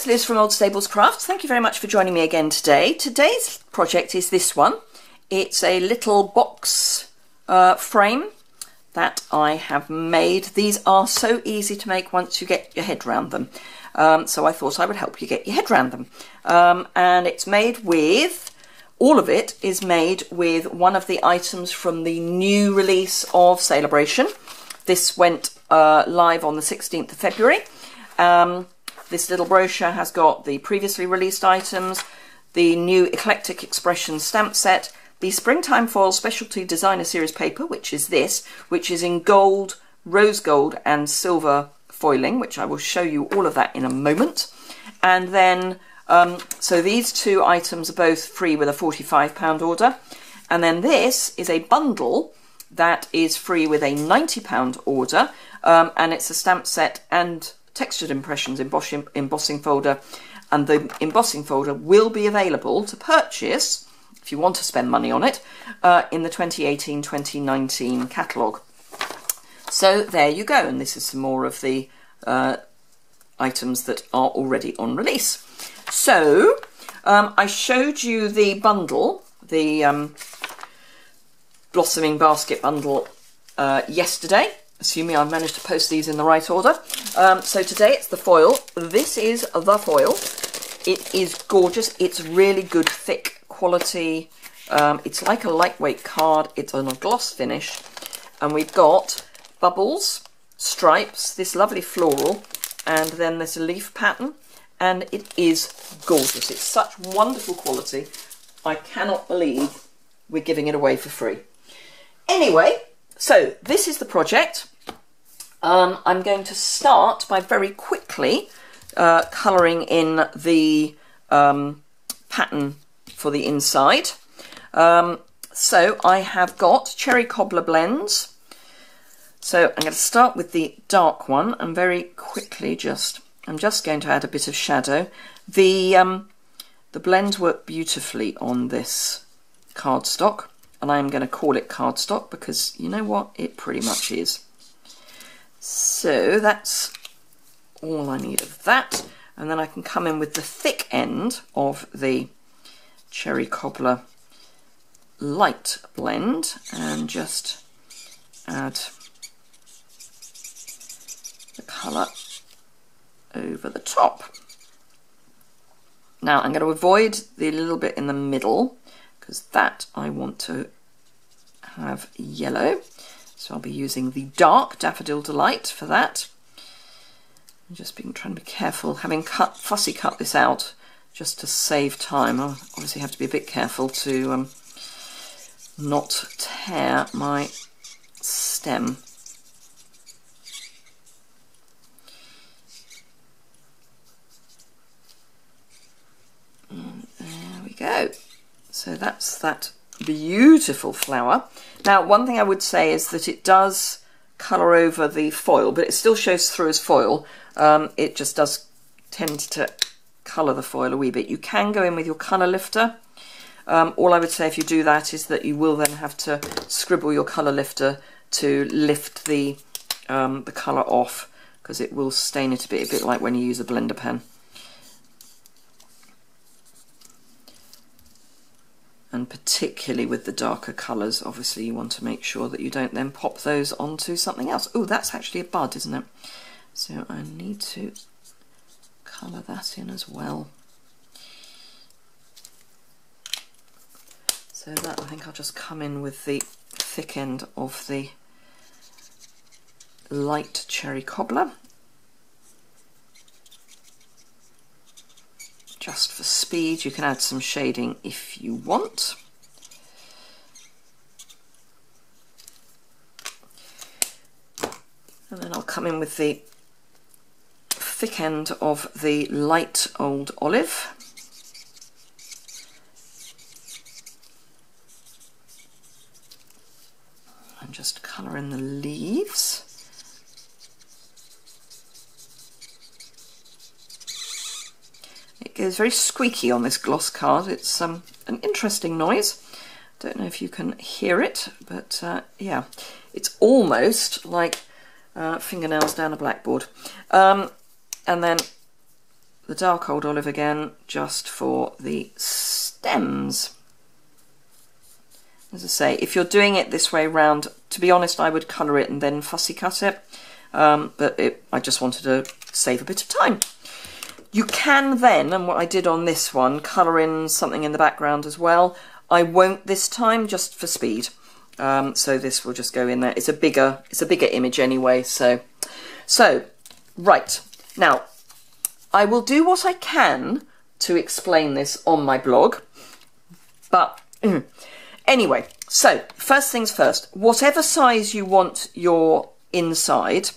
it's Liz from Old Stables Crafts. Thank you very much for joining me again today. Today's project is this one. It's a little box frame that I have made. These are so easy to make once you get your head around them. So I thought I would help you get your head around them. And it's made with, all of it is made with one of the items from the new release of Celebration. This went live on the 16th of February. This little brochure has got the previously released items, the new Eclectic Expression stamp set, the Springtime Foil Specialty Designer Series paper, which is this, which is in gold, rose gold and silver foiling, which I will show you all of that in a moment. And then, so these two items are both free with a £45 order. And then this is a bundle that is free with a £90 order, and it's a stamp set and textured impressions embossing folder, and the embossing folder will be available to purchase if you want to spend money on it in the 2018-2019 catalogue. So there you go, and this is some more of the items that are already on release. So I showed you the bundle, the blossoming basket bundle yesterday, assuming I've managed to post these in the right order. So today it's the foil. This is the foil. It is gorgeous. It's really good, thick quality. It's like a lightweight card. It's on a gloss finish. And we've got bubbles, stripes, this lovely floral, and then there's a leaf pattern. And it is gorgeous. It's such wonderful quality. I cannot believe we're giving it away for free. Anyway, so this is the project. I'm going to start by very quickly colouring in the pattern for the inside. So I have got cherry cobbler blends. So I'm going to start with the dark one and very quickly I'm just going to add a bit of shadow. The blends work beautifully on this cardstock, and I'm going to call it cardstock because you know what, it pretty much is. So that's all I need of that, and then I can come in with the thick end of the cherry cobbler light blend and just add the colour over the top. Now I'm going to avoid the little bit in the middle because that I want to have yellow. So I'll be using the dark Daffodil Delight for that. I'm just trying to be careful, having fussy cut this out just to save time. I'll obviously have to be a bit careful to not tear my stem. And there we go. So that's that beautiful flower. Now, one thing I would say is that it does colour over the foil, but it still shows through as foil. It just does tend to colour the foil a wee bit. You can go in with your colour lifter. All I would say if you do that is that you will then have to scribble your colour lifter to lift the colour off, because it will stain it a bit like when you use a blender pen. And particularly with the darker colours, obviously you want to make sure that you don't then pop those onto something else. Oh, that's actually a bud, isn't it? So I need to colour that in as well. So that, I think I'll just come in with the thick end of the light cherry cobbler. Just for speed, you can add some shading if you want. And then I'll come in with the thick end of the light old olive. And just colour in the leaves. It goes very squeaky on this gloss card. It's an interesting noise. Don't know if you can hear it, but yeah, it's almost like fingernails down a blackboard. And then the dark old olive again, just for the stems. As I say, if you're doing it this way round, to be honest, I would colour it and then fussy cut it, but I just wanted to save a bit of time. You can then, and what I did on this one, colour in something in the background as well. I won't this time, just for speed. So this will just go in there. It's a bigger image anyway. So right now, I will do what I can to explain this on my blog. But anyway, so first things first. Whatever size you want your inside,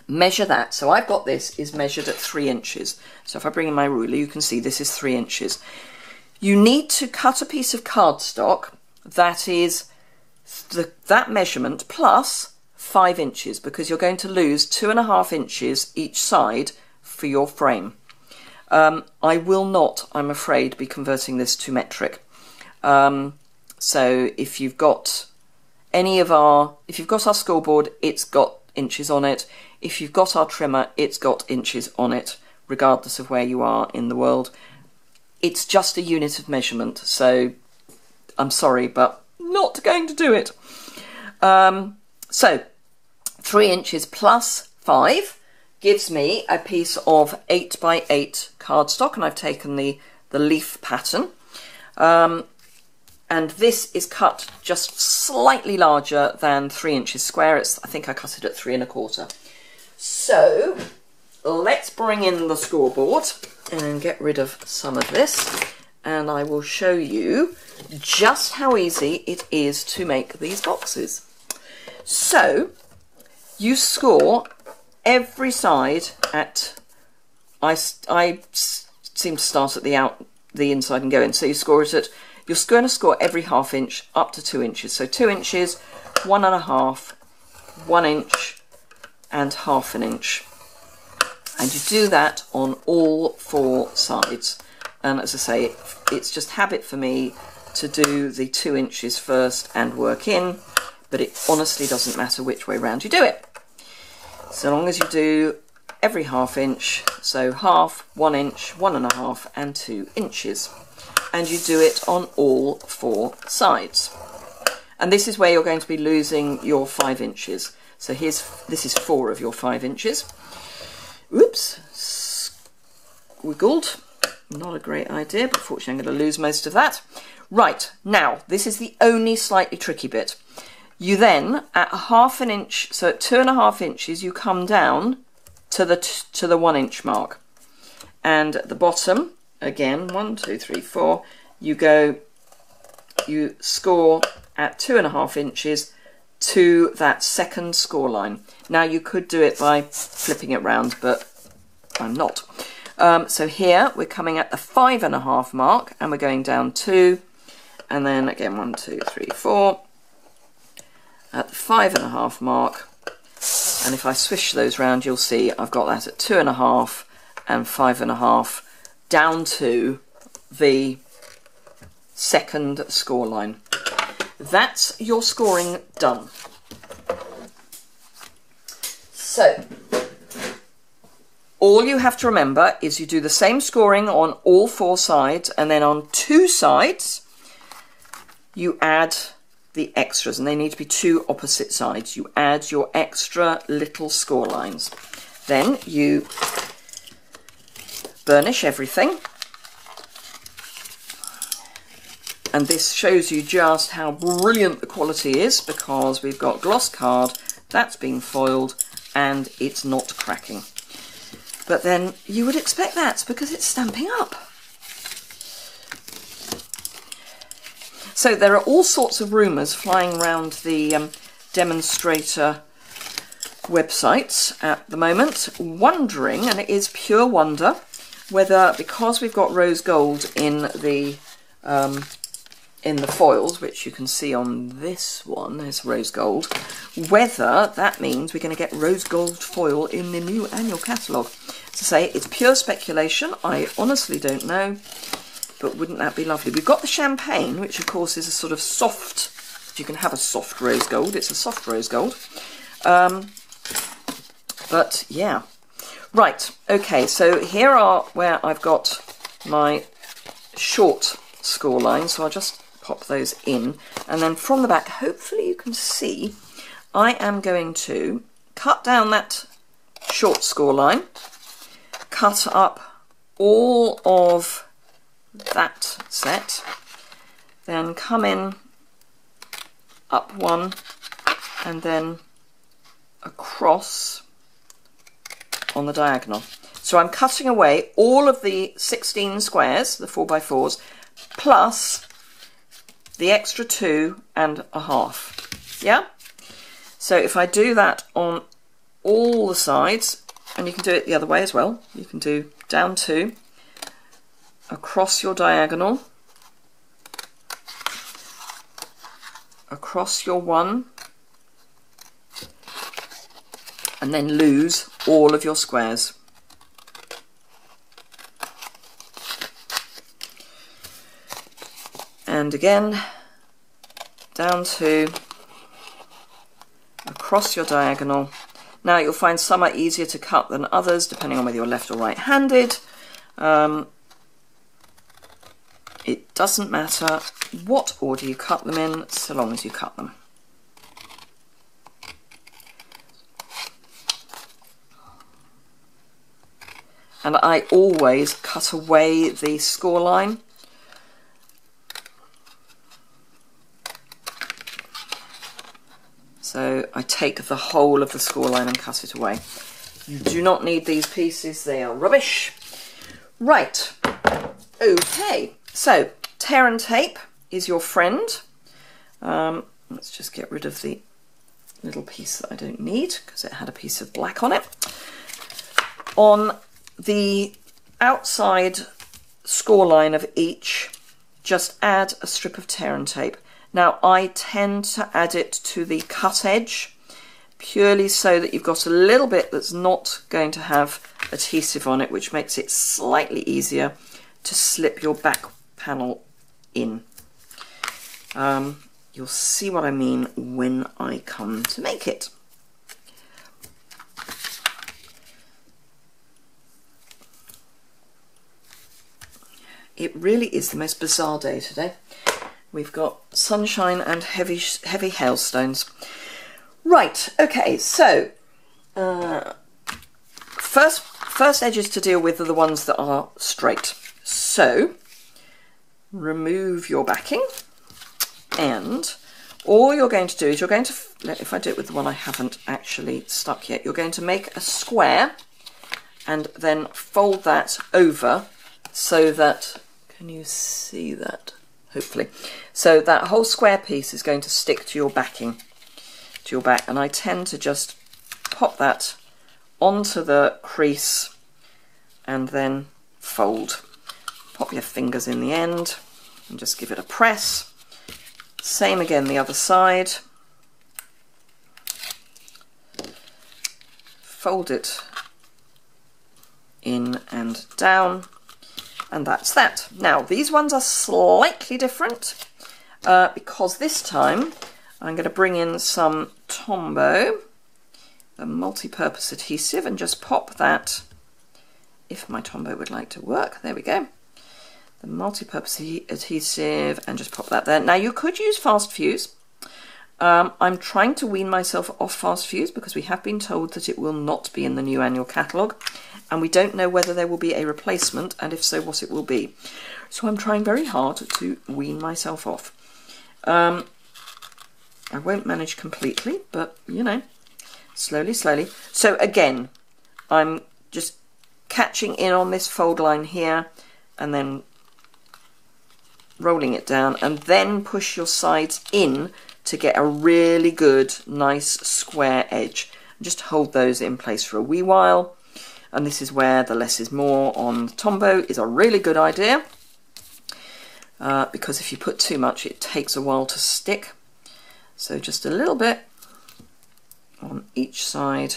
measure that. So I've got this is measured at 3 inches. So if I bring in my ruler, you can see this is 3 inches. You need to cut a piece of cardstock that is that measurement plus 5 inches, because you're going to lose 2.5 inches each side for your frame. I will not, I'm afraid, be converting this to metric. So if you've got our scoreboard, it's got inches on it. If you've got our trimmer, it's got inches on it, regardless of where you are in the world. It's just a unit of measurement, so I'm sorry, but not going to do it. So 3 inches plus 5 gives me a piece of 8 by 8 cardstock, and I've taken the leaf pattern. And this is cut just slightly larger than 3 inches square. I think I cut it at 3 1/4. So let's bring in the scoreboard and get rid of some of this, and I will show you just how easy it is to make these boxes. So you score every side at, I seem to start at the inside and go in, so you score it at, you're going to score every 1/2 inch up to 2 inches. So 2 inches, 1 1/2, 1 inch, and 1/2 inch. And you do that on all 4 sides. And as I say, it's just habit for me to do the 2 inches first and work in, but it honestly doesn't matter which way round you do it. So long as you do every 1/2 inch, so 1/2, 1 inch, 1 1/2, and 2 inches. And you do it on all 4 sides. And this is where you're going to be losing your 5 inches. So this is 4 of your 5 inches. Oops, squiggled. Not a great idea, but fortunately I'm going to lose most of that. Right, now, this is the only slightly tricky bit. You then, at 1/2 inch, so at 2 1/2 inches, you come down to the 1 inch mark. And at the bottom, again, 1, 2, 3, 4, you score at 2 1/2 inches to that second score line. Now you could do it by flipping it round, but I'm not. So here we're coming at the 5 1/2 mark, and we're going down 2, and then again 1, 2, 3, 4 at the 5 1/2 mark. And if I swish those round, you'll see I've got that at 2 1/2 and 5 1/2 down to the second score line. That's your scoring done. So all you have to remember is you do the same scoring on all 4 sides, and then on 2 sides you add the extras, and they need to be 2 opposite sides. You add your extra little score lines. Then you burnish everything, and this shows you just how brilliant the quality is, because we've got gloss card that's been foiled and it's not cracking. But then you would expect that because it's Stampin' Up. So there are all sorts of rumours flying around the Demonstrator websites at the moment, wondering, and it is pure wonder, whether, because we've got rose gold in the foils, which you can see on this one is rose gold, whether that means we're going to get rose gold foil in the new annual catalogue. To say, it's pure speculation. I honestly don't know, but wouldn't that be lovely? We've got the champagne, which of course is a sort of soft, if you can have a soft rose gold, it's a soft rose gold. But yeah. Right, okay, so here are where I've got my short score lines, so I'll just pop those in, and then from the back, hopefully you can see, I am going to cut down that short score line, cut up all of that set, then come in up one and then across on the diagonal. So I'm cutting away all of the 16 squares, the 4x4s, plus the extra 2.5. Yeah? So if I do that on all the sides, and you can do it the other way as well, you can do down 2, across your diagonal, across your 1, and then lose all of your squares. And again, down 2, across your diagonal. Now you'll find some are easier to cut than others, depending on whether you're left or right-handed. It doesn't matter what order you cut them in, so long as you cut them. And I always cut away the score line. So I take the whole of the score line and cut it away. You do not need these pieces, they are rubbish. Right, okay, so tear and tape is your friend. Let's just get rid of the little piece that I don't need because it had a piece of black on it. On the outside score line of each, just add a strip of tear and tape. Now I tend to add it to the cut edge purely so that you've got a little bit that's not going to have adhesive on it, which makes it slightly easier to slip your back panel in. You'll see what I mean when I come to make it. It really is the most bizarre day today. We've got sunshine and heavy hailstones. Right, okay, so first edges to deal with are the ones that are straight. So remove your backing, and all you're going to do is you're going to, if I do it with the one I haven't actually stuck yet, you're going to make a square and then fold that over so that, can you see that? Hopefully. So that whole square piece is going to stick to your backing, to your back, and I tend to just pop that onto the crease and then fold. Pop your fingers in the end and just give it a press. Same again the other side. Fold it in and down. And that's that. Now, these ones are slightly different because this time I'm going to bring in some Tombow, a multi-purpose adhesive, and just pop that, if my Tombow would like to work. There we go. The multi-purpose adhesive, and just pop that there. Now, you could use fast fuse. I'm trying to wean myself off fast fuse because we have been told that it will not be in the new annual catalogue, and we don't know whether there will be a replacement, and if so, what it will be. So I'm trying very hard to wean myself off. I won't manage completely, but you know, slowly, slowly. So again, I'm just catching in on this fold line here and then rolling it down, and then push your sides in to get a really good, nice square edge. Just hold those in place for a wee while. And this is where the less is more on Tombow is a really good idea, because if you put too much, it takes a while to stick. So just a little bit on each side.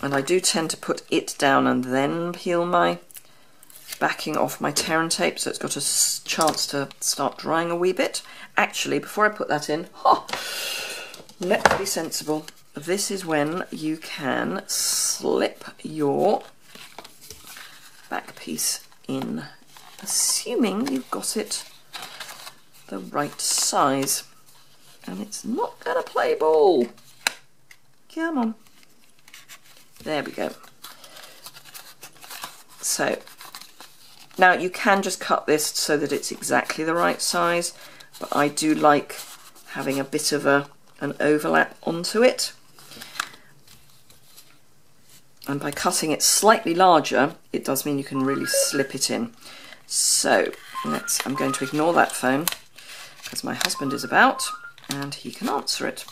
And I do tend to put it down and then peel my backing off my tear and tape, so it's got a chance to start drying a wee bit. Actually, before I put that in, let's be sensible. this is when you can slip your back piece in, assuming you've got it the right size. And it's not going to play ball. Come on. There we go. So now you can just cut this so that it's exactly the right size, but I do like having a bit of an overlap onto it. And by cutting it slightly larger, it does mean you can really slip it in. So I'm going to ignore that phone because my husband is about and he can answer it.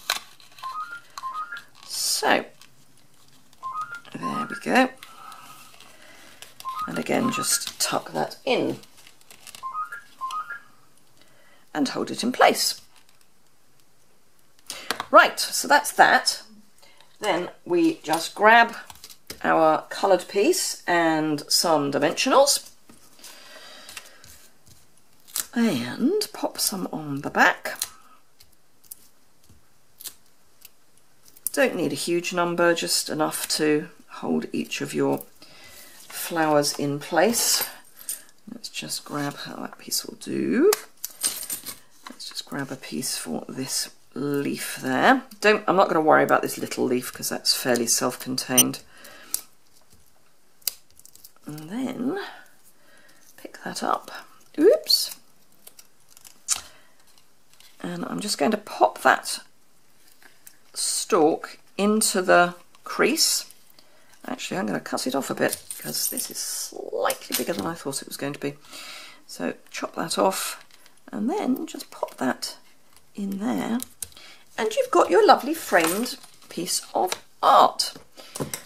So there we go. And again, just tuck that in and hold it in place. Right, so that's that. Then we just grab our coloured piece and some dimensionals and pop some on the back. Don't need a huge number, just enough to hold each of your flowers in place. Let's just grab how that piece will do. Let's just grab a piece for this leaf there. I'm not going to worry about this little leaf because that's fairly self-contained. And then pick that up. Oops. And I'm just going to pop that stalk into the crease. Actually, I'm going to cut it off a bit because this is slightly bigger than I thought it was going to be. So chop that off and then just pop that in there. And you've got your lovely framed piece of art.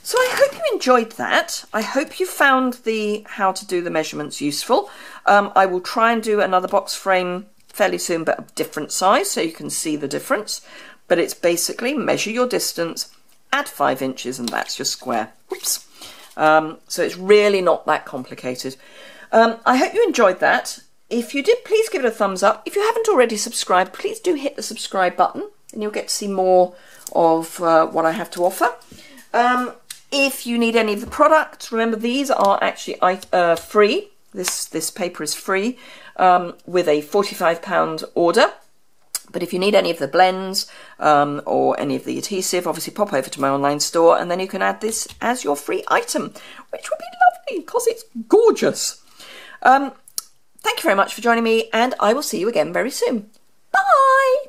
So I hope you enjoyed that. I hope you found the how to do the measurements useful. I will try and do another box frame fairly soon, but of different size so you can see the difference. But it's basically measure your distance, add 5 inches, and that's your square. Whoops. So it's really not that complicated. I hope you enjoyed that. If you did, please give it a thumbs up. If you haven't already subscribed, please do hit the subscribe button and you'll get to see more of what I have to offer. If you need any of the products, remember these are actually free. This paper is free with a £45 order. But if you need any of the blends or any of the adhesive, obviously pop over to my online store and then you can add this as your free item, which would be lovely because it's gorgeous. Thank you very much for joining me and I will see you again very soon. Bye!